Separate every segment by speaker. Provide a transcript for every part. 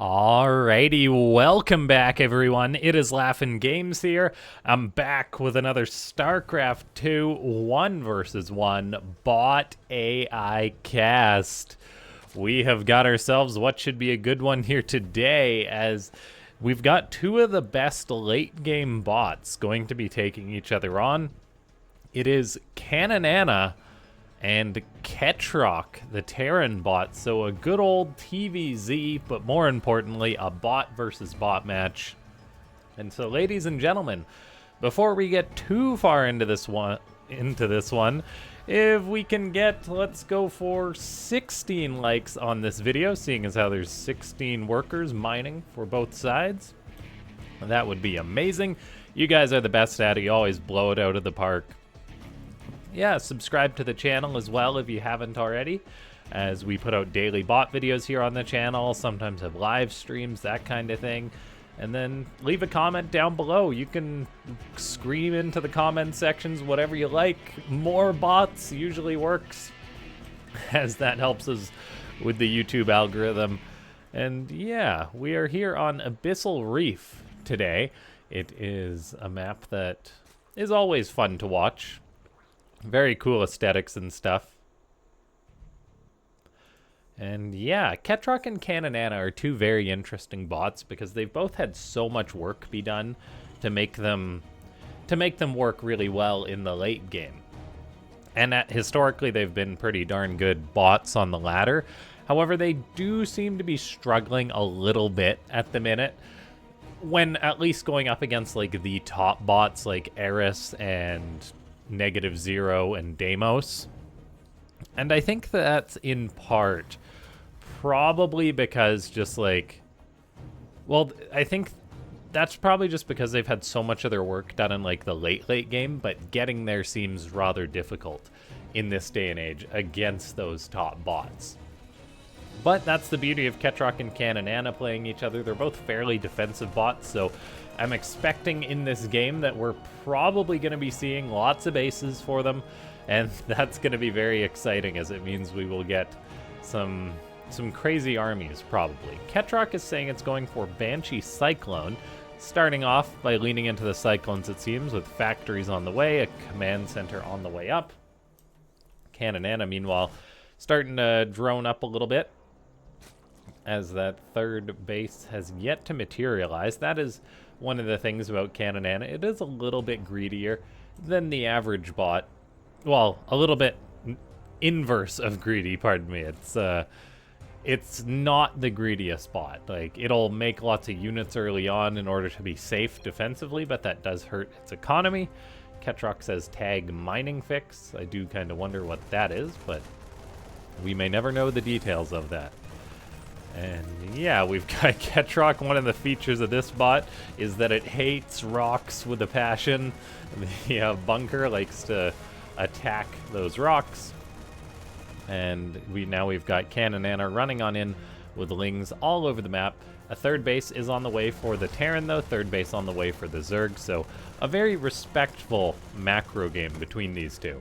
Speaker 1: Alrighty, welcome back everyone. It is LaughNgamez here. I'm back with another Starcraft 2 1 versus 1 bot AI cast. We have got ourselves what should be a good one here today, as we've got two of the best late game bots going to be taking each other on. It is Caninana and Ketroc, the Terran bot. So a good old TVZ, but more importantly, a bot versus bot match. And so, ladies and gentlemen, before we get too far into this one, if we can get, let's go for 16 likes on this video, seeing as how there's 16 workers mining for both sides. That would be amazing. You guys are the best at it. You always blow it out of the park. Yeah, subscribe to the channel as well if you haven't already, as we put out daily bot videos here on the channel, sometimes have live streams, that kind of thing. And then leave a comment down below. You can scream into the comment sections whatever you like. More bots usually works, as that helps us with the YouTube algorithm. And yeah, we are here on Abyssal Reef today. It is a map that is always fun to watch. Very cool aesthetics and stuff. And yeah, Ketroc and Caninana are two very interesting bots because they've both had so much work be done to make them work really well in the late game. And historically they've been pretty darn good bots on the ladder. However, they do seem to be struggling a little bit at the minute, when at least going up against like the top bots like Eris and -0 and Deimos. And I think that's in part probably because just like, well, I think that's probably just because they've had so much of their work done in like the late game, but getting there seems rather difficult in this day and age against those top bots. But that's the beauty of Ketroc and Caninana playing each other. They're both fairly defensive bots, so I'm expecting in this game that we're probably going to be seeing lots of bases for them, and that's going to be very exciting, as it means we will get some crazy armies, probably. Ketroc is saying it's going for Banshee Cyclone, starting off by leaning into the Cyclones, it seems, with factories on the way, a command center on the way up. Caninana, meanwhile, starting to drone up a little bit, as that third base has yet to materialize. That is one of the things about Caninana. It is a little bit greedier than the average bot. Well, a little bit inverse of greedy, pardon me. It's not the greediest bot. Like, it'll make lots of units early on in order to be safe defensively, but that does hurt its economy. Ketroc says tag mining fix. I do kind of wonder what that is, but we may never know the details of that. And yeah, we've got Ketroc. One of the features of this bot is that it hates rocks with a passion. The bunker likes to attack those rocks. And we've got Caninana running on in with lings all over the map. A third base is on the way for the Terran, though. Third base on the way for the Zerg. So a very respectful macro game between these two.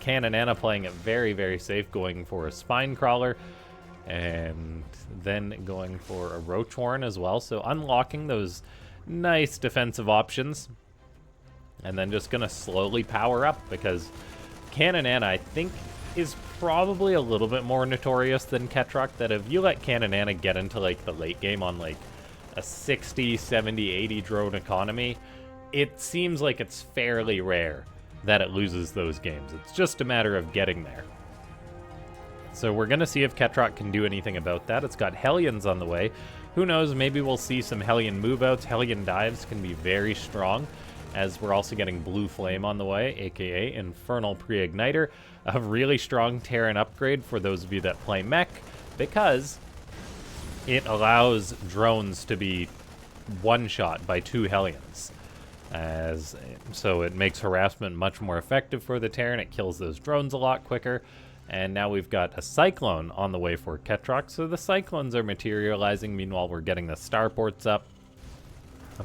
Speaker 1: Caninana playing it very, very safe, going for a spine crawler, and then going for a Roach Horn as well. So unlocking those nice defensive options. And then just going to slowly power up, because Caninana, I think, is probably a little bit more notorious than Ketroc. That if you let Caninana get into like the late game on like a 60, 70, 80 drone economy, it seems like it's fairly rare that it loses those games. It's just a matter of getting there. So we're going to see if Ketroc can do anything about that. It's got Hellions on the way. Who knows, maybe we'll see some Hellion move-outs. Hellion dives can be very strong, as we're also getting Blue Flame on the way, aka Infernal Pre-Igniter. A really strong Terran upgrade for those of you that play mech, because it allows drones to be one-shot by 2 Hellions. So it makes harassment much more effective for the Terran. It kills those drones a lot quicker. And now we've got a Cyclone on the way for Ketroc. So the Cyclones are materializing. Meanwhile, we're getting the starports up.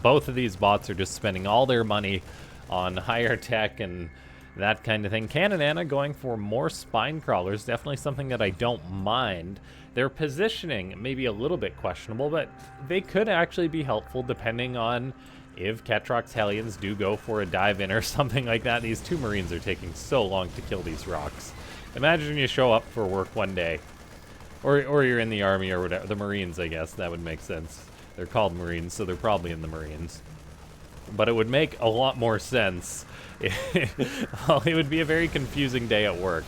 Speaker 1: Both of these bots are just spending all their money on higher tech and that kind of thing. Caninana going for more spine crawlers, definitely something that I don't mind. Their positioning may be a little bit questionable, but they could actually be helpful depending on if Ketroc's Hellions do go for a dive in or something like that. These two Marines are taking so long to kill these rocks. Imagine you show up for work one day, or you're in the army or whatever. The Marines, I guess, that would make sense. They're called Marines, so they're probably in the Marines. But it would make a lot more sense. Well, it would be a very confusing day at work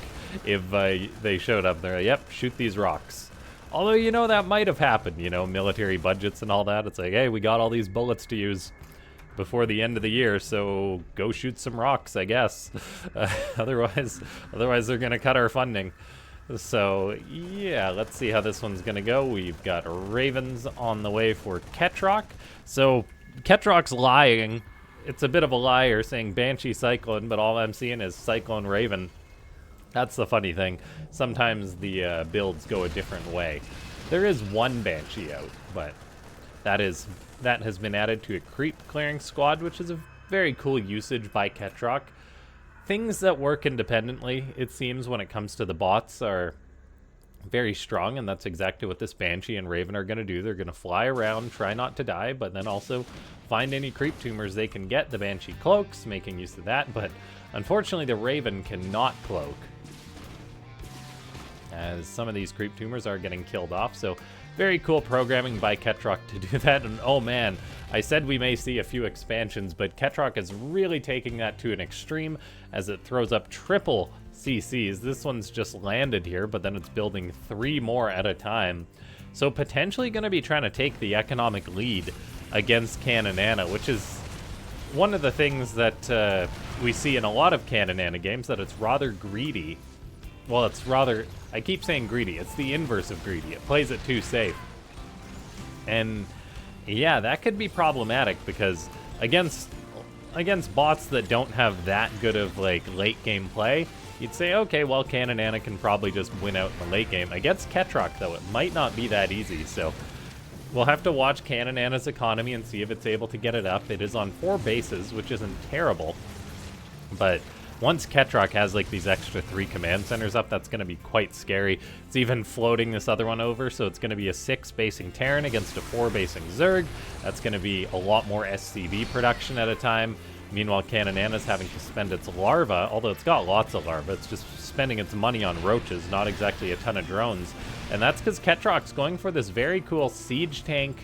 Speaker 1: if they showed up. They're like, yep, shoot these rocks. Although, you know, that might have happened, you know, military budgets and all that. It's like, hey, we got all these bullets to use before the end of the year, so go shoot some rocks, I guess. Otherwise they're going to cut our funding. So, yeah, let's see how this one's going to go. We've got Ravens on the way for Ketroc. So, Ketroc's lying. It's a bit of a liar saying Banshee Cyclone, but all I'm seeing is Cyclone Raven. That's the funny thing. Sometimes the builds go a different way. There is one Banshee out, but that has been added to a creep clearing squad, which is a very cool usage by Ketroc. Things that work independently, it seems, when it comes to the bots are very strong, and that's exactly what this Banshee and Raven are going to do. They're going to fly around, try not to die, but then also find any creep tumors they can get. The Banshee cloaks, making use of that, but unfortunately the Raven cannot cloak, as some of these creep tumors are getting killed off. So very cool programming by Ketroc to do that. And oh man, I said we may see a few expansions, but Ketroc is really taking that to an extreme as it throws up triple CCs. This one's just landed here, but then it's building 3 more at a time. So potentially going to be trying to take the economic lead against Caninana, which is one of the things that we see in a lot of Caninana games, that it's rather greedy. Well, it's rather, I keep saying greedy, it's the inverse of greedy. It plays it too safe. And yeah, that could be problematic because against bots that don't have that good of like late game play, you'd say, okay, well, Caninana can probably just win out in the late game. Against Ketroc, though, it might not be that easy, so we'll have to watch Caninana's economy and see if it's able to get it up. It is on 4 bases, which isn't terrible, but once Ketroc has like these extra 3 command centers up, that's going to be quite scary. It's even floating this other one over, so it's going to be a 6 basing Terran against a 4 basing Zerg. That's going to be a lot more SCV production at a time. Meanwhile, Caninana's having to spend its larva, although it's got lots of larva. It's just spending its money on roaches, not exactly a ton of drones. And that's because Ketroc's going for this very cool siege tank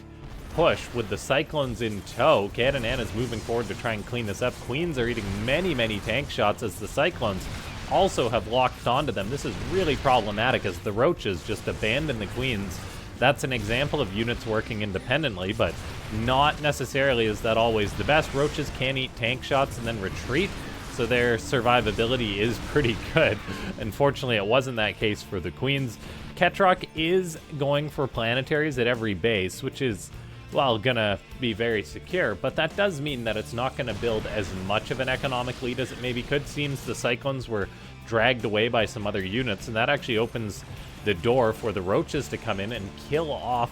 Speaker 1: push with the Cyclones in tow. Caninana's moving forward to try and clean this up. Queens are eating many, many tank shots as the Cyclones also have locked onto them. This is really problematic as the Roaches just abandon the Queens. That's an example of units working independently, but not necessarily is that always the best. Roaches can eat tank shots and then retreat, so their survivability is pretty good. Unfortunately, it wasn't that case for the Queens. Ketroc is going for planetaries at every base, which is, well, gonna be very secure, but that does mean that it's not gonna build as much of an economic lead as it maybe could. Seems the Cyclones were dragged away by some other units, and that actually opens the door for the Roaches to come in and kill off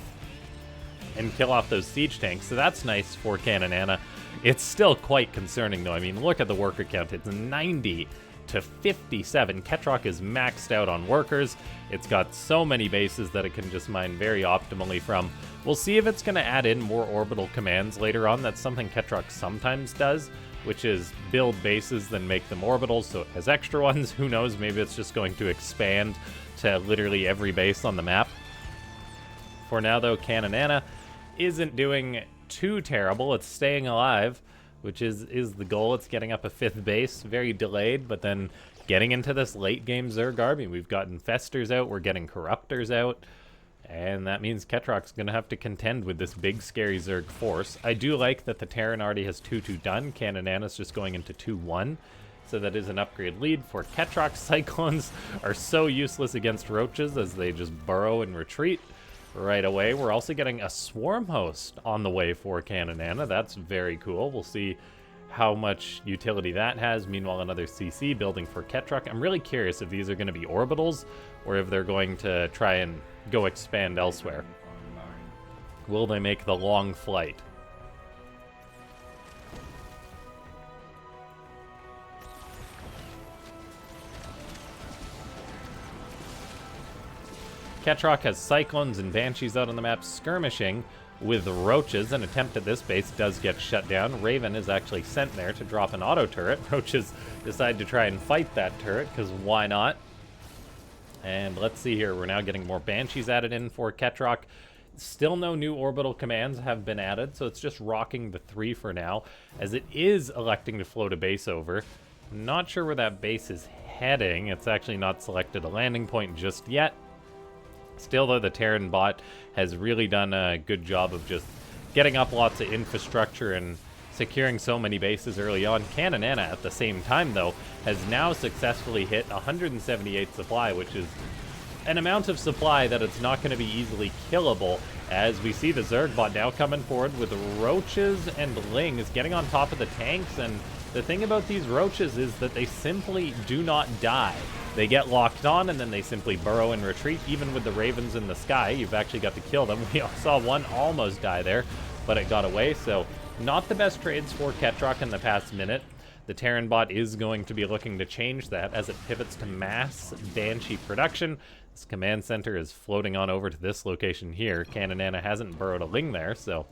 Speaker 1: those siege tanks. So that's nice for Caninana. It's still quite concerning, though. I mean, look at the worker count. It's 90 to 57. Ketroc is maxed out on workers. It's got so many bases that it can just mine very optimally from. We'll see if it's going to add in more orbital commands later on. That's something Ketroc sometimes does, which is build bases, then make them orbitals, so it has extra ones. Who knows? Maybe it's just going to expand to literally every base on the map. For now, though, Caninana isn't doing too terrible. It's staying alive, which is the goal. It's getting up a 5th base, very delayed, but then getting into this late game Zerg army. We've got Infestors out, we're getting Corruptors out, and that means Ketroc's going to have to contend with this big scary Zerg force. I do like that the Terran already has 2-2 done. Caninana's just going into 2-1, so that is an upgrade lead for Ketroc. Cyclones are so useless against Roaches as they just burrow and retreat right away. We're also getting a Swarm Host on the way for Caninana. That's very cool. We'll see how much utility that has. Meanwhile, another CC building for Ketroc. I'm really curious if these are going to be orbitals or if they're going to try and go expand elsewhere. Will they make the long flight? Ketroc has Cyclones and Banshees out on the map skirmishing with Roaches. An attempt at this base does get shut down. Raven is actually sent there to drop an auto turret. Roaches decide to try and fight that turret, because why not? And let's see here. We're now getting more Banshees added in for Ketroc. Still no new orbital commands have been added, so it's just rocking the 3 for now, as it is electing to float a base over. Not sure where that base is heading. It's actually not selected a landing point just yet. Still, though, the Terran bot has really done a good job of just getting up lots of infrastructure and securing so many bases early on. Caninana, at the same time, though, has now successfully hit 178 supply, which is an amount of supply that it's not going to be easily killable, as we see the Zerg bot now coming forward with Roaches and Lings getting on top of the tanks. And the thing about these Roaches is that they simply do not die. They get locked on, and then they simply burrow and retreat. Even with the Ravens in the sky, you've actually got to kill them. We saw one almost die there, but it got away. So not the best trades for Ketroc in the past minute. The Terran bot is going to be looking to change that as it pivots to mass Banshee production. This command center is floating on over to this location here. Caninana hasn't burrowed a Ling there, so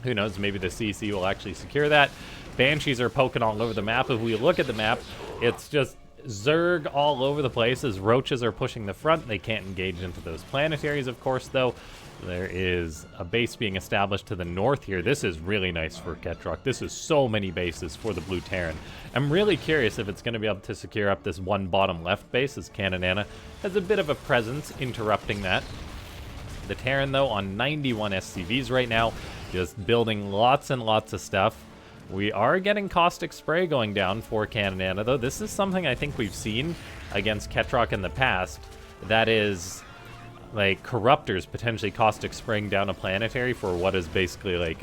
Speaker 1: who knows, maybe the CC will actually secure that. Banshees are poking all over the map. If we look at the map, it's just Zerg all over the place as Roaches are pushing the front. They can't engage into those planetaries, of course, though. There is a base being established to the north here. This is really nice for Ketroc. This is so many bases for the Blue Terran. I'm really curious if it's going to be able to secure up this one bottom left base, as Caninana has a bit of a presence interrupting that. The Terran, though, on 91 SCVs right now, just building lots and lots of stuff. We are getting Caustic Spray going down for Caninana, though. This is something I think we've seen against Ketroc in the past. That is, like, Corruptors potentially Caustic Spraying down a planetary for what is basically, like,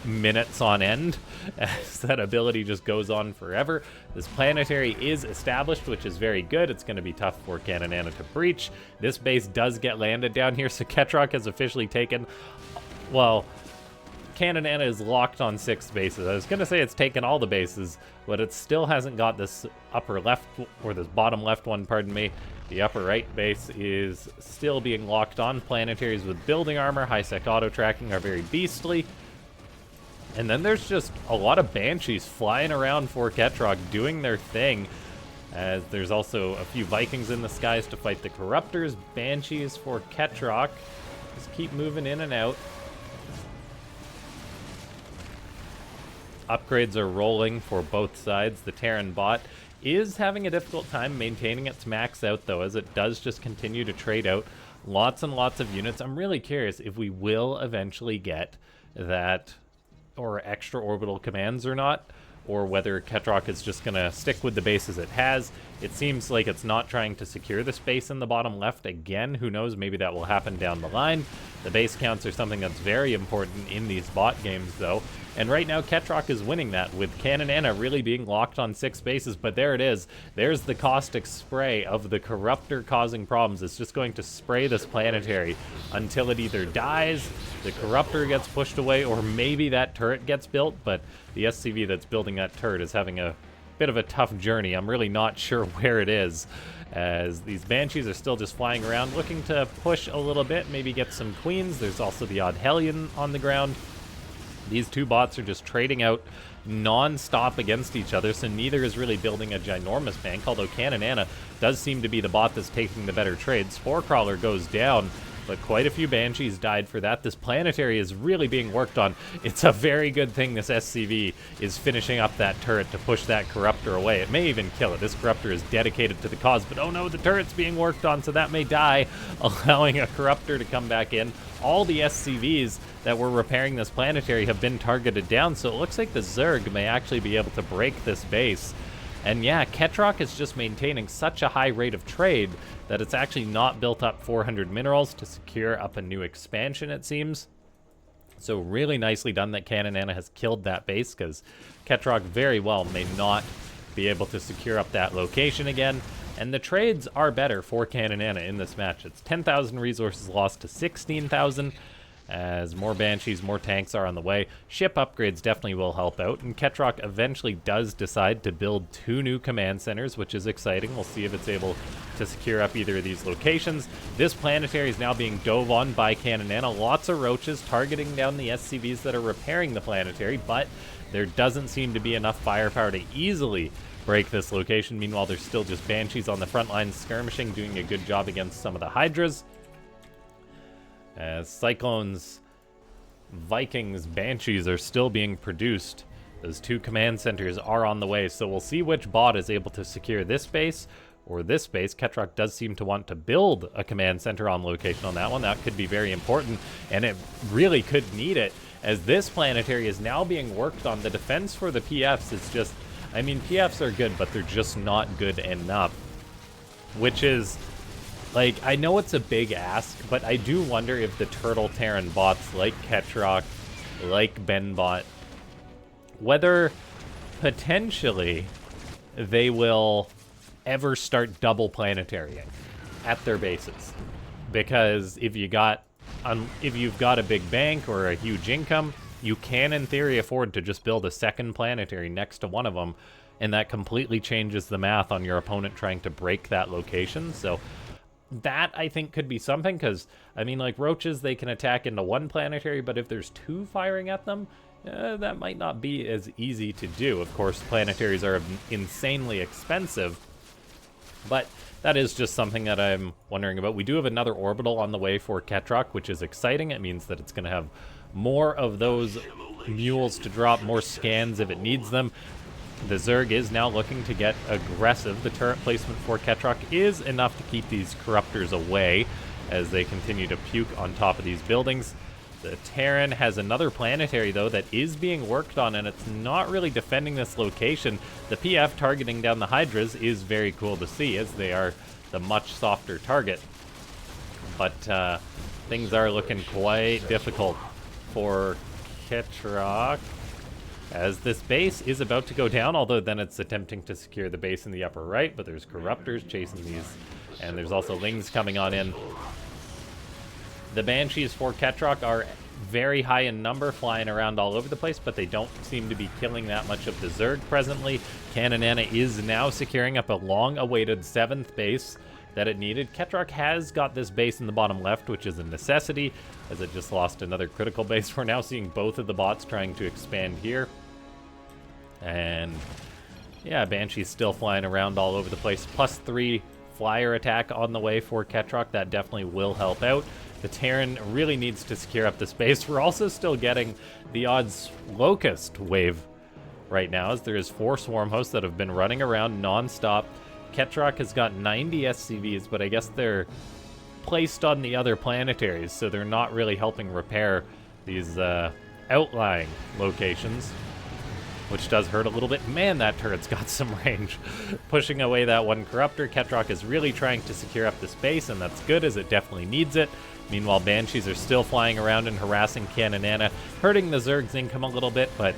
Speaker 1: minutes on end, as that ability just goes on forever. This planetary is established, which is very good. It's going to be tough for Caninana to breach. This base does get landed down here, so Ketroc has officially taken, well, Caninana is locked on 6 bases. I was going to say it's taken all the bases, but it still hasn't got this upper left, or this bottom left one, pardon me. The upper right base is still being locked on. Planetaries with building armor, high-sec auto-tracking are very beastly. And then there's just a lot of Banshees flying around for Ketroc doing their thing, as there's also a few Vikings in the skies to fight the Corruptors. Banshees for Ketroc just keep moving in and out. Upgrades are rolling for both sides. The Terran bot is having a difficult time maintaining its max out, though, as it does just continue to trade out lots and lots of units. I'm really curious if we will eventually get that, or extra orbital commands or not, or whether Ketroc is just going to stick with the bases it has. It seems like it's not trying to secure the space in the bottom left again. Who knows, maybe that will happen down the line. The base counts are something that's very important in these bot games, though. And right now, Ketroc is winning that, with Caninana really being locked on 6 bases. But there it is. There's the Caustic Spray of the Corruptor causing problems. It's just going to spray this planetary until it either dies, the Corruptor gets pushed away, or maybe that turret gets built. But the SCV that's building that turret is having a bit of a tough journey. I'm really not sure where it is, as these Banshees are still just flying around, looking to push a little bit, maybe get some Queens. There's also the odd Hellion on the ground. These two bots are just trading out non-stop against each other, so neither is really building a ginormous bank, although Caninana does seem to be the bot that's taking the better trades. Sporecrawler goes down, but quite a few Banshees died for that. This planetary is really being worked on. It's a very good thing this SCV is finishing up that turret to push that Corruptor away. It may even kill it. This Corruptor is dedicated to the cause, but oh no, the turret's being worked on, so that may die, allowing a Corruptor to come back in. All the SCVs that were repairing this planetary have been targeted down, so it looks like the Zerg may actually be able to break this base. And yeah, Ketroc is just maintaining such a high rate of trade that it's actually not built up 400 minerals to secure up a new expansion, it seems. So really nicely done that Caninana has killed that base, because Ketroc very well may not be able to secure up that location again. And the trades are better for Caninana in this match. It's 10,000 resources lost to 16,000. as more Banshees, more tanks are on the way. Ship upgrades definitely will help out, and Ketroc eventually does decide to build 2 new command centers, which is exciting. We'll see if it's able to secure up either of these locations. This planetary is now being dove on by Caninana. Lots of Roaches targeting down the SCVs that are repairing the planetary, but there doesn't seem to be enough firepower to easily break this location. Meanwhile, there's still just Banshees on the front lines skirmishing, doing a good job against some of the Hydras. As Cyclones, Vikings, Banshees are still being produced. Those 2 command centers are on the way, so we'll see which bot is able to secure this base or this base. Ketroc does seem to want to build a command center on location on that one. That could be very important, and it really could need it, as this planetary is now being worked on. The defense for the PFs is just, I mean, PFs are good, but they're just not good enough, which is, like, I know it's a big ask, but I do wonder if the Turtle Terran bots like Ketroc, like Benbot, whether potentially they will ever start double planetarying at their bases. Because if you've got a big bank or a huge income, you can, in theory, afford to just build a second planetary next to one of them, and that completely changes the math on your opponent trying to break that location. So that, I think, could be something, because, I mean, like, Roaches, they can attack into one planetary, but if there's 2 firing at them, that might not be as easy to do. Of course, planetaries are insanely expensive, but that is just something that I'm wondering about. We do have another orbital on the way for Ketroc, which is exciting. It means that it's going to have more of those mules to drop, more scans if it needs them. The Zerg is now looking to get aggressive. The turret placement for Ketroc is enough to keep these corruptors away as they continue to puke on top of these buildings. The Terran has another planetary, though, that is being worked on, and it's not really defending this location. The PF targeting down the Hydras is very cool to see, as they are the much softer target. But things are looking quite difficult for Ketroc, as this base is about to go down, although then it's attempting to secure the base in the upper right, but there's Corruptors chasing these, and there's also Lings coming on in. The Banshees for Ketroc are very high in number, flying around all over the place, but they don't seem to be killing that much of the Zerg presently. Caninana is now securing up a long-awaited 7th base that it needed. Ketroc has got this base in the bottom left, which is a necessity, as it just lost another critical base. We're now seeing both of the bots trying to expand here. And yeah, Banshee's still flying around all over the place. +3 flyer attack on the way for Ketroc. That definitely will help out. The Terran really needs to secure up the space. We're also still getting the odds Locust wave right now, as there is 4 Swarm hosts that have been running around non-stop. Ketroc has got 90 SCVs, but I guess they're placed on the other planetaries, so they're not really helping repair these outlying locations, which does hurt a little bit. Man, that turret's got some range. Pushing away that one Corruptor, Ketroc is really trying to secure up the space, and that's good, as it definitely needs it. Meanwhile, Banshees are still flying around and harassing Caninana, hurting the Zerg's income a little bit, but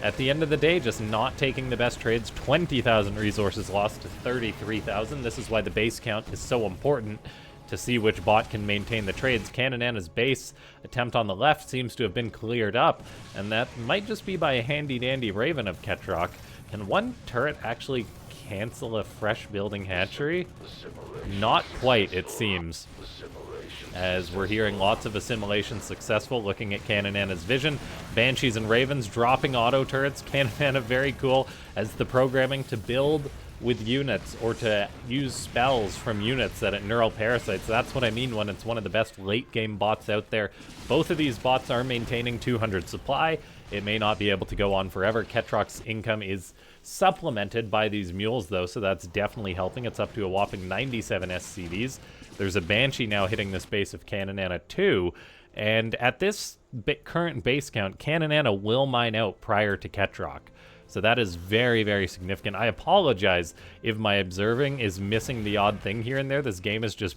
Speaker 1: at the end of the day, just not taking the best trades. 20,000 resources lost to 33,000. This is why the base count is so important, to see which bot can maintain the trades. Caninana's base attempt on the left seems to have been cleared up, and that might just be by a handy-dandy Raven of Ketroc. Can one turret actually cancel a fresh building hatchery? Not quite, it seems, as we're hearing lots of assimilation successful. Looking at Caninana's vision, Banshees and Ravens dropping auto turrets. Caninana very cool, as the programming to build with units or to use spells from units that at neural parasites. That's what I mean when it's one of the best late game bots out there. Both of these bots are maintaining 200 supply. It may not be able to go on forever. Ketroc's income is supplemented by these mules, though, so that's definitely helping. It's up to a whopping 97 SCVs. There's a Banshee now hitting this base of Caninana too, and at this current base count, Caninana will mine out prior to Ketroc. So that is very, very significant. I apologize if my observing is missing the odd thing here and there. This game is just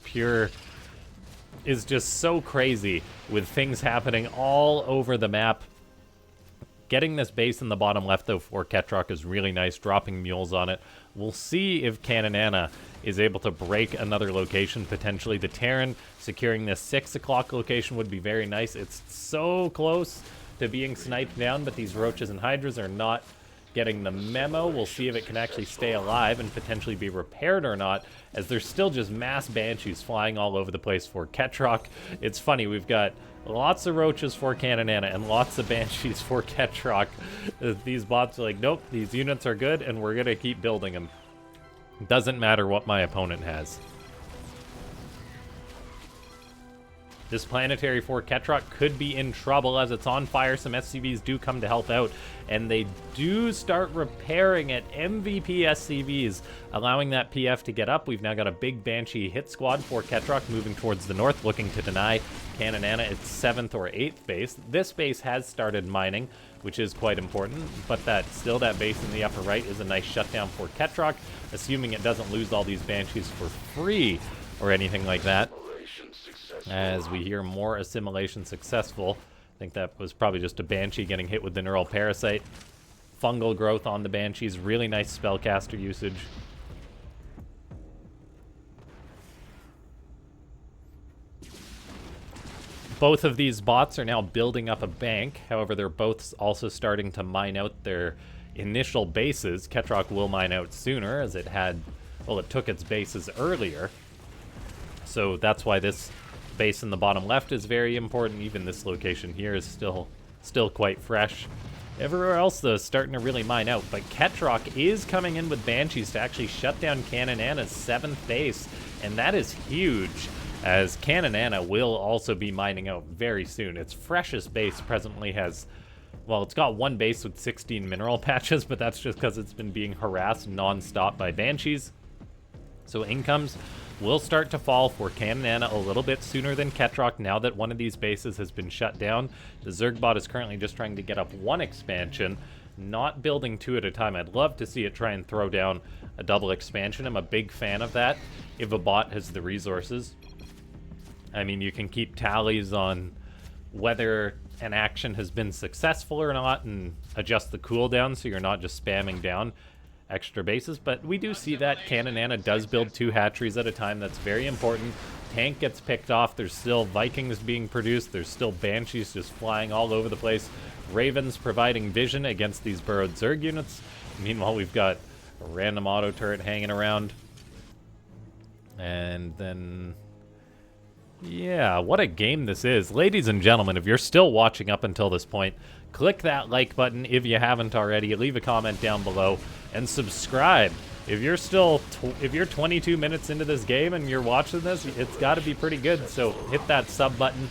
Speaker 1: so crazy, with things happening all over the map. Getting this base in the bottom left, though, for Ketroc is really nice, dropping mules on it. We'll see if Caninana is able to break another location, potentially. The Terran securing this 6 o'clock location would be very nice. It's so close to being sniped down, but these Roaches and Hydras are not getting the memo. We'll see if it can actually stay alive and potentially be repaired or not, as there's still just mass Banshees flying all over the place for Ketroc. It's funny, we've got lots of Roaches for Caninana and lots of Banshees for Ketroc. These bots are like, nope, these units are good and we're gonna keep building them. Doesn't matter what my opponent has. This planetary for Ketroc could be in trouble as it's on fire. Some SCVs do come to help out, and they do start repairing it. MVP SCVs, allowing that PF to get up. We've now got a big Banshee hit squad for Ketroc moving towards the north, looking to deny Caninana its 7th or 8th base. This base has started mining, which is quite important, but that base in the upper right is a nice shutdown for Ketroc, assuming it doesn't lose all these Banshees for free or anything like that. As we hear more assimilation successful. I think that was probably just a Banshee getting hit with the neural parasite. Fungal growth on the Banshees. Really nice spellcaster usage. Both of these bots are now building up a bank. However, they're both also starting to mine out their initial bases. Ketroc will mine out sooner, as it had, well, it took its bases earlier. So that's why this base in the bottom left is very important. Even this location here is still quite fresh. Everywhere else, though, is starting to really mine out. But Ketroc is coming in with Banshees to actually shut down Caninana's 7th base. And that is huge, as Caninana will also be mining out very soon. Its freshest base presently has, well, it's got one base with 16 mineral patches, but that's just because it's been being harassed non-stop by Banshees. So incomes will start to fall for Caninana a little bit sooner than Ketroc now that one of these bases has been shut down. The Zerg bot is currently just trying to get up one expansion, not building 2 at a time. I'd love to see it try and throw down a double expansion. I'm a big fan of that if a bot has the resources. I mean, you can keep tallies on whether an action has been successful or not and adjust the cooldown so you're not just spamming down extra bases, but we do see that Caninana does build 2 hatcheries at a time. That's very important. Tank gets picked off. There's still Vikings being produced. There's still Banshees just flying all over the place. Ravens providing vision against these burrowed Zerg units. Meanwhile, we've got a random auto turret hanging around. And then, yeah, what a game this is. Ladies and gentlemen, if you're still watching up until this point, click that like button if you haven't already. Leave a comment down below and subscribe. If you're still, if you're 22 minutes into this game and you're watching this, it's got to be pretty good. So hit that sub button.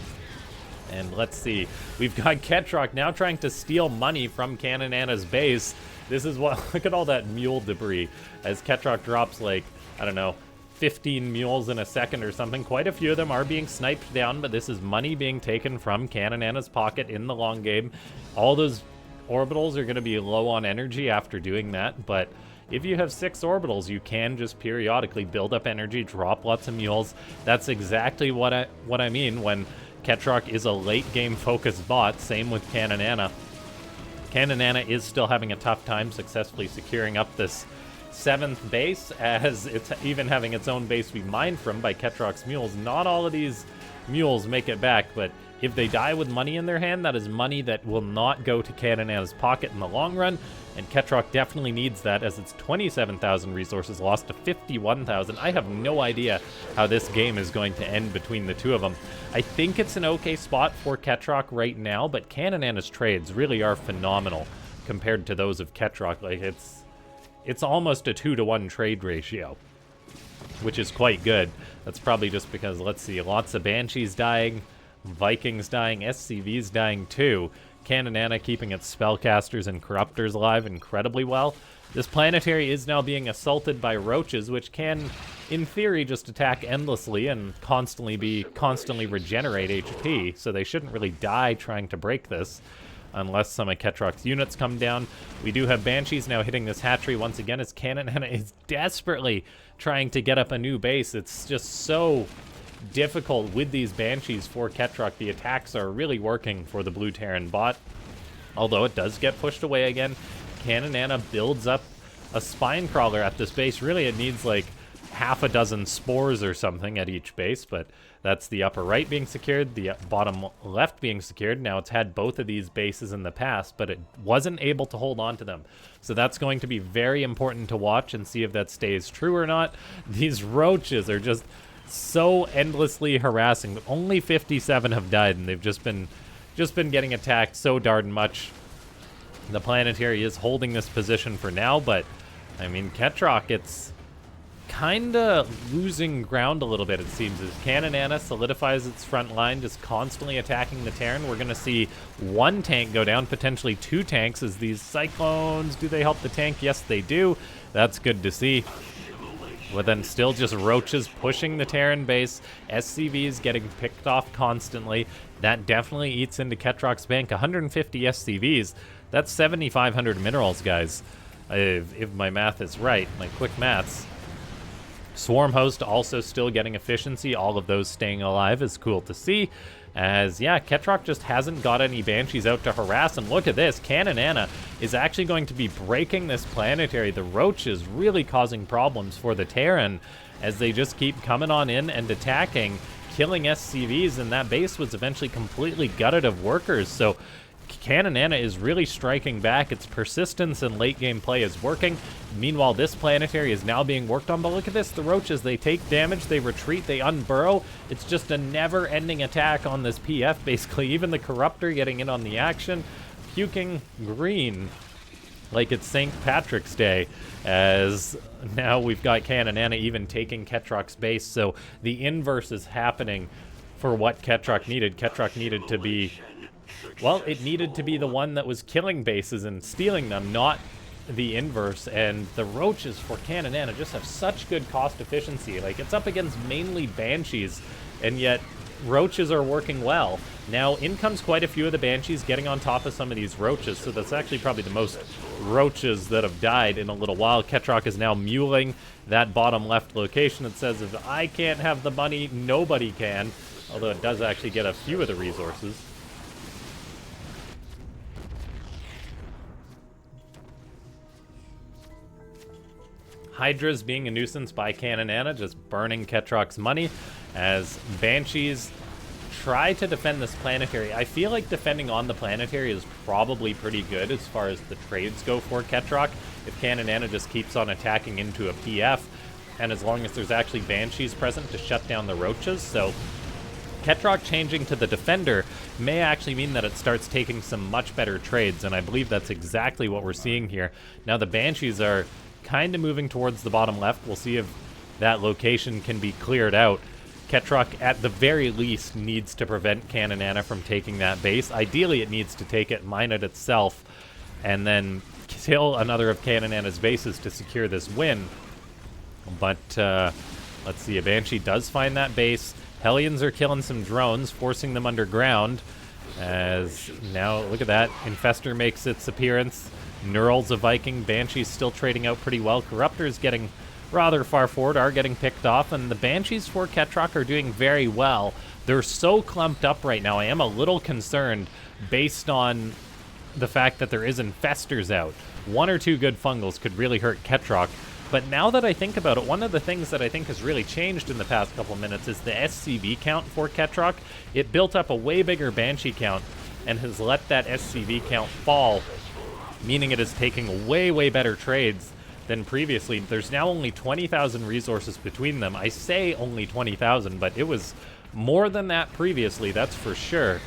Speaker 1: And let's see. We've got Ketroc now trying to steal money from Caninana's base. This is what, look at all that mule debris as Ketroc drops like, I don't know, 15 mules in a second or something. Quite a few of them are being sniped down, but this is money being taken from Caninana's pocket in the long game. All those orbitals are going to be low on energy after doing that, but if you have 6 orbitals, you can just periodically build up energy, drop lots of mules. That's exactly what I mean when Ketroc is a late game focused bot. Same with Caninana. Caninana is still having a tough time successfully securing up this 7th base, as it's even having its own base be mined from by Ketroc's mules. Not all of these mules make it back, but if they die with money in their hand, that is money that will not go to Caninana's pocket in the long run, and Ketroc definitely needs that, as it's 27,000 resources lost to 51,000. I have no idea how this game is going to end between the two of them. I think it's an okay spot for Ketroc right now, but Caninana's trades really are phenomenal compared to those of Ketroc. Like, it's almost a 2-to-1 trade ratio, which is quite good. That's probably just because, let's see, lots of Banshees dying, Vikings dying, SCVs dying too. Caninana keeping its spellcasters and corruptors alive incredibly well. This planetary is now being assaulted by Roaches, which can, in theory, just attack endlessly and constantly regenerate HP, so they shouldn't really die trying to break this, unless some of Ketroc's units come down. We do have Banshees now hitting this hatchery once again, as Caninana is desperately trying to get up a new base. It's just so difficult with these Banshees for Ketroc. The attacks are really working for the blue Terran bot. although it does get pushed away again. Caninana builds up a spine crawler at this base. Really, it needs like half a dozen spores or something at each base, but that's the upper right being secured, the bottom left being secured. Now, it's had both of these bases in the past, but it wasn't able to hold on to them. So that's going to be very important to watch and see if that stays true or not. These roaches are just so endlessly harassing. Only 57 have died, and they've just been getting attacked so darn much. The planetary is holding this position for now, but I mean, Ketroc, it's kind of losing ground a little bit, it seems, as Caninana solidifies its front line, just constantly attacking the Terran. We're going to see one tank go down, potentially two tanks, as these Cyclones, do they help the tank? Yes, they do. That's good to see. But then still just roaches pushing the Terran base. SCVs getting picked off constantly. That definitely eats into Ketroc's bank. 150 SCVs. That's 7,500 minerals, guys. If my math is right, my quick maths. Swarm Host also still getting efficiency. All of those staying alive is cool to see. As, yeah, Ketroc just hasn't got any Banshees out to harass. And look at this. Caninana is actually going to be breaking this planetary. The Roach is really causing problems for the Terran as they just keep coming on in and attacking, killing SCVs. And that base was eventually completely gutted of workers. So Caninana is really striking back. Its persistence and late game play is working. Meanwhile, this planetary is now being worked on. But look at this, the roaches, they take damage, they retreat, they unburrow. It's just a never-ending attack on this PF, basically. Even the Corruptor getting in on the action, puking green like it's St. Patrick's Day, as now we've got Caninana even taking Ketroc's base. So the inverse is happening for what Ketroc needed. Ketroc needed to be, well, it needed to be the one that was killing bases and stealing them, not the inverse. And the roaches for Caninana just have such good cost efficiency. Like, it's up against mainly Banshees, and yet roaches are working well. Now, in comes quite a few of the Banshees getting on top of some of these roaches, so that's actually probably the most roaches that have died in a little while. Ketroc is now muling that bottom left location. It says, if I can't have the money, nobody can, although it does actually get a few of the resources. Hydra's being a nuisance by Caninana, just burning Ketroc's money, as Banshees try to defend this planetary. I feel like defending on the planetary is probably pretty good as far as the trades go for Ketroc, if Caninana just keeps on attacking into a PF, and as long as there's actually Banshees present to shut down the roaches. So Ketroc changing to the defender may actually mean that it starts taking some much better trades, and I believe that's exactly what we're seeing here. Now the Banshees are kind of moving towards the bottom left. We'll see if that location can be cleared out. Ketroc, at the very least, needs to prevent Caninana from taking that base. Ideally, it needs to take it, mine it itself, and then kill another of Caninana's bases to secure this win. But, let's see, a Banshee does find that base. Hellions are killing some drones, forcing them underground. As now, look at that, Infestor makes its appearance. Neural's a Viking. Banshee's still trading out pretty well. Corruptor's getting rather far forward, are getting picked off, and the Banshees for Ketroc are doing very well. They're so clumped up right now. I am a little concerned based on the fact that there is Infestors out. One or two good fungals could really hurt Ketroc. But now that I think about it, one of the things that I think has really changed in the past couple minutes is the SCV count for Ketroc. It built up a way bigger Banshee count and has let that SCV count fall, meaning it is taking way, way better trades than previously. There's now only 20,000 resources between them. I say only 20,000, but it was more than that previously, that's for sure.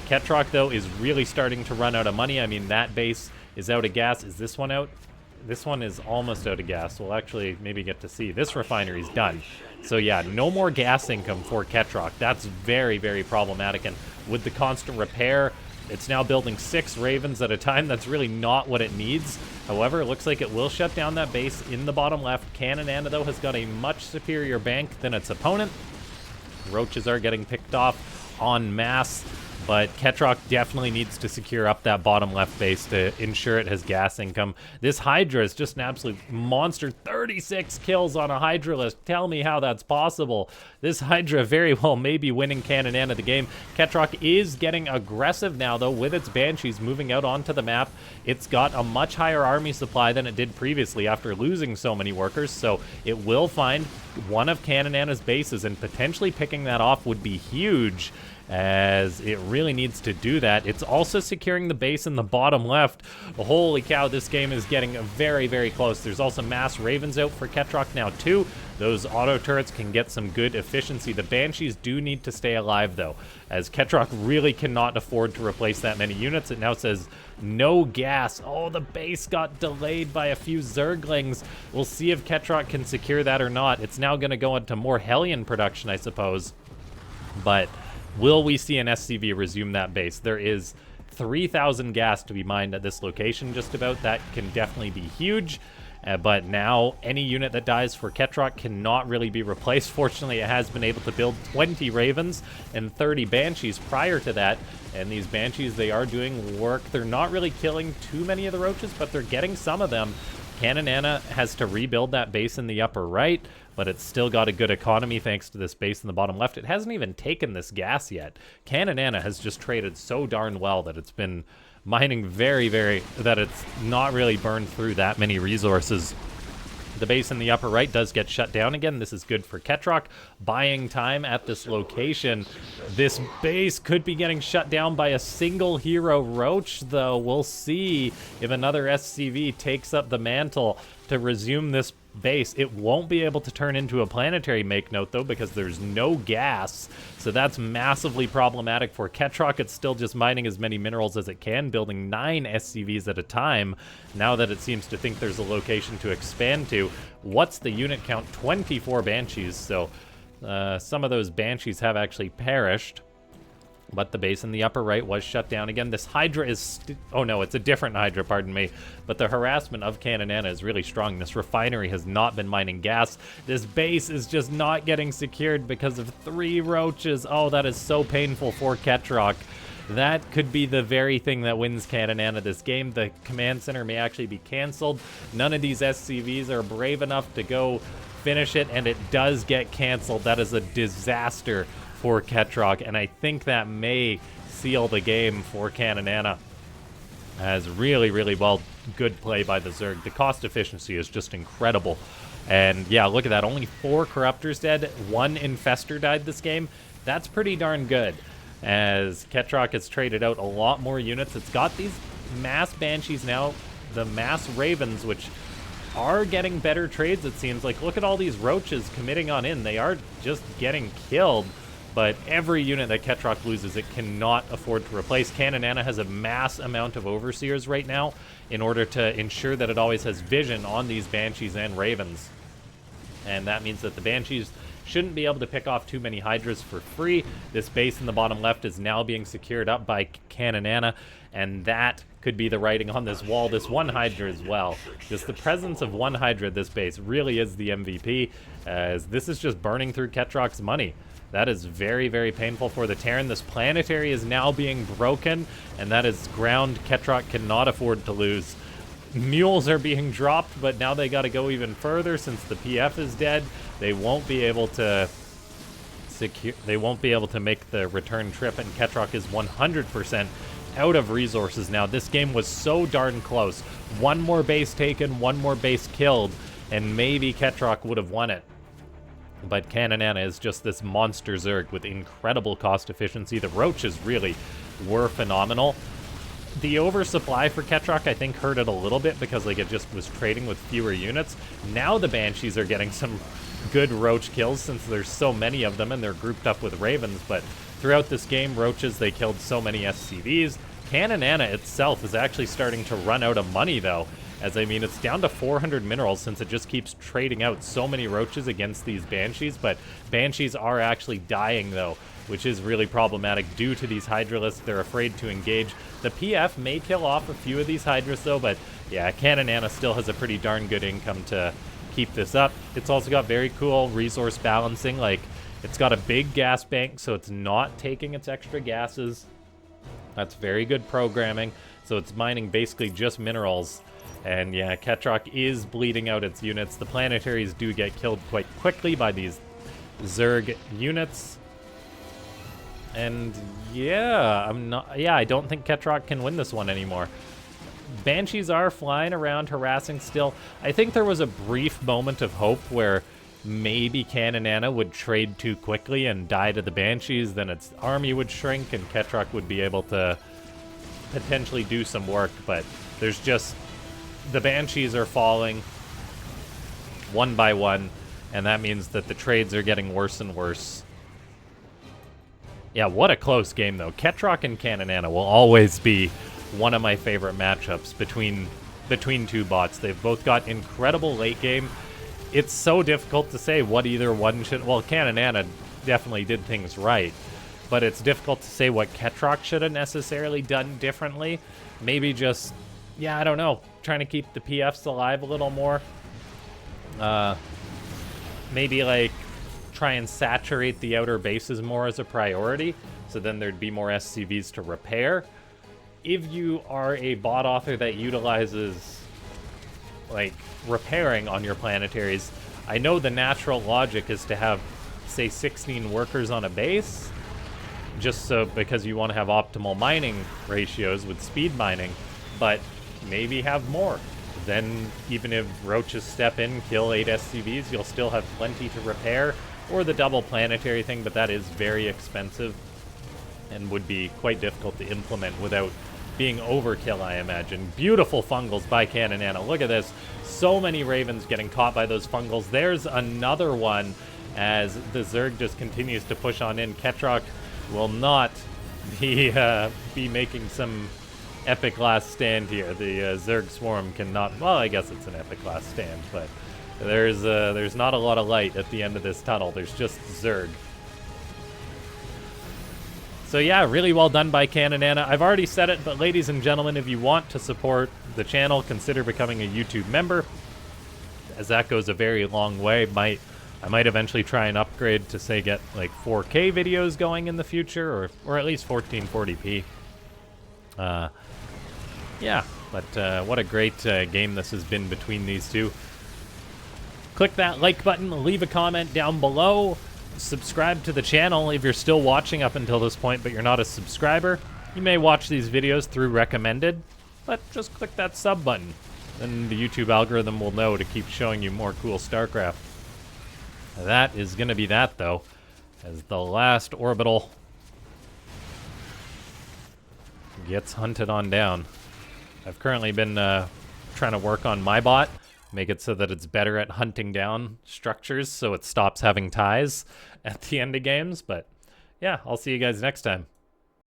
Speaker 1: Ketroc, though, is really starting to run out of money. I mean, that base is out of gas. Is this one out? This one is almost out of gas. We'll actually maybe get to see. This refinery's done. So yeah, no more gas income for Ketroc. That's very, very problematic. And with the constant repair, it's now building 6 Ravens at a time. That's really not what it needs. However, it looks like it will shut down that base in the bottom left. Caninana, though, has got a much superior bank than its opponent. Roaches are getting picked off en masse. But Ketroc definitely needs to secure up that bottom left base to ensure it has gas income. This Hydra is just an absolute monster. 36 kills on a Hydralist. Tell me how that's possible. This Hydra very well may be winning Caninana the game. Ketroc is getting aggressive now, though, with its Banshees moving out onto the map. It's got a much higher army supply than it did previously after losing so many workers, so it will find one of Caninana's bases, and potentially picking that off would be huge, as it really needs to do that. It's also securing the base in the bottom left. Holy cow, this game is getting very, very close. There's also mass Ravens out for Ketroc now, too. Those auto turrets can get some good efficiency. The Banshees do need to stay alive, though, as Ketroc really cannot afford to replace that many units. It now says no gas. Oh, the base got delayed by a few Zerglings. We'll see if Ketroc can secure that or not. It's now going to go into more Hellion production, I suppose. But will we see an SCV resume that base? There is 3,000 gas to be mined at this location just about. That can definitely be huge. But now any unit that dies for Ketroc cannot really be replaced. Fortunately, it has been able to build 20 Ravens and 30 Banshees prior to that. And these Banshees, they are doing work. They're not really killing too many of the Roaches, but they're getting some of them. Caninana has to rebuild that base in the upper right, but it's still got a good economy thanks to this base in the bottom left. It hasn't even taken this gas yet. Caninana has just traded so darn well that it's been mining that it's not really burned through that many resources. The base in the upper right does get shut down again. This is good for Ketroc, buying time at this location. This base could be getting shut down by a single hero Roach, though. We'll see if another SCV takes up the mantle to resume this base. It won't be able to turn into a planetary make note, though, because there's no gas. So that's massively problematic for Ketroc. It's still just mining as many minerals as it can, building 9 SCVs at a time, now that it seems to think there's a location to expand to. What's the unit count? 24 Banshees, so some of those Banshees have actually perished. But the base in the upper right was shut down again. This Hydra is... oh no, it's a different Hydra, pardon me. But the harassment of Caninana is really strong. This refinery has not been mining gas. This base is just not getting secured because of 3 Roaches. Oh, that is so painful for Ketroc. That could be the very thing that wins Caninana this game. The command center may actually be canceled. None of these SCVs are brave enough to go finish it, and it does get canceled. That is a disaster for Ketroc, and I think that may seal the game for Caninana. As really, really well, good play by the Zerg. The cost efficiency is just incredible. And yeah, look at that, only 4 Corruptors dead, 1 Infestor died this game. That's pretty darn good, as Ketroc has traded out a lot more units. It's got these mass Banshees now, the mass Ravens, which are getting better trades, it seems like. Look at all these Roaches committing on in. They are just getting killed. But every unit that Ketroc loses, it cannot afford to replace. Caninana has a mass amount of Overseers right now in order to ensure that it always has vision on these Banshees and Ravens. And that means that the Banshees shouldn't be able to pick off too many Hydras for free. This base in the bottom left is now being secured up by Caninana, and that could be the writing on this wall. This one Hydra as well. Just the presence of one Hydra at this base really is the MVP, as this is just burning through Ketroc's money. That is very, very painful for the Terran. This planetary is now being broken, and that is ground Ketroc cannot afford to lose. Mules are being dropped, but now they got to go even further since the PF is dead. They won't be able to secure. They won't be able to make the return trip, and Ketroc is 100% out of resources now. This game was so darn close. One more base taken, one more base killed, and maybe Ketroc would have won it. But Caninana is just this monster Zerg with incredible cost efficiency. The Roaches really were phenomenal. The oversupply for Ketroc, I think, hurt it a little bit because like it just was trading with fewer units. Now the Banshees are getting some good Roach kills since there's so many of them and they're grouped up with Ravens. But throughout this game, Roaches, they killed so many SCVs. Caninana itself is actually starting to run out of money, though. As I mean, it's down to 400 minerals since it just keeps trading out so many Roaches against these Banshees, but Banshees are actually dying, though, which is really problematic due to these Hydralists. They're afraid to engage. The PF may kill off a few of these Hydras, though, but yeah, Caninana still has a pretty darn good income to keep this up. It's also got very cool resource balancing. Like, it's got a big gas bank, so it's not taking its extra gases. That's very good programming. So it's mining basically just minerals. And yeah, Ketroc is bleeding out its units. The planetaries do get killed quite quickly by these Zerg units. And yeah, I don't think Ketroc can win this one anymore. Banshees are flying around, harassing still. I think there was a brief moment of hope where maybe Caninana would trade too quickly and die to the Banshees, then its army would shrink and Ketroc would be able to potentially do some work, but there's just... the Banshees are falling one by one, and that means that the trades are getting worse and worse. Yeah, what a close game, though. Ketroc and Caninana will always be one of my favorite matchups between two bots. They've both got incredible late game. It's so difficult to say what either one should... well, Caninana definitely did things right, but it's difficult to say what Ketroc should have necessarily done differently. Maybe just, yeah, I don't know, trying to keep the PFs alive a little more. Maybe, like, try and saturate the outer bases more as a priority, so then there'd be more SCVs to repair. If you are a bot author that utilizes, like, repairing on your planetaries, I know the natural logic is to have, say, 16 workers on a base, just so because you want to have optimal mining ratios with speed mining, but maybe have more. Then even if Roaches step in, kill 8 SCVs, you'll still have plenty to repair, or the double planetary thing, but that is very expensive and would be quite difficult to implement without being overkill, I imagine. Beautiful fungals by Caninana. Look at this. So many Ravens getting caught by those fungals. There's another one as the Zerg just continues to push on in. Ketroc will not be making some epic last stand here. The Zerg Swarm cannot... well, I guess it's an epic last stand, but there's not a lot of light at the end of this tunnel. There's just Zerg. So yeah, really well done by Caninana. I've already said it, but ladies and gentlemen, if you want to support the channel, consider becoming a YouTube member, as that goes a very long way. I might eventually try and upgrade to, say, get like 4K videos going in the future, or at least 1440p. Yeah, but what a great game this has been between these two. Click that like button, leave a comment down below. Subscribe to the channel if you're still watching up until this point, but you're not a subscriber. You may watch these videos through recommended, but just click that sub button. Then the YouTube algorithm will know to keep showing you more cool Starcraft. That is going to be that, though, as the last orbital gets hunted on down. I've currently been trying to work on my bot, make it so that it's better at hunting down structures so it stops having ties at the end of games. But yeah, I'll see you guys next time.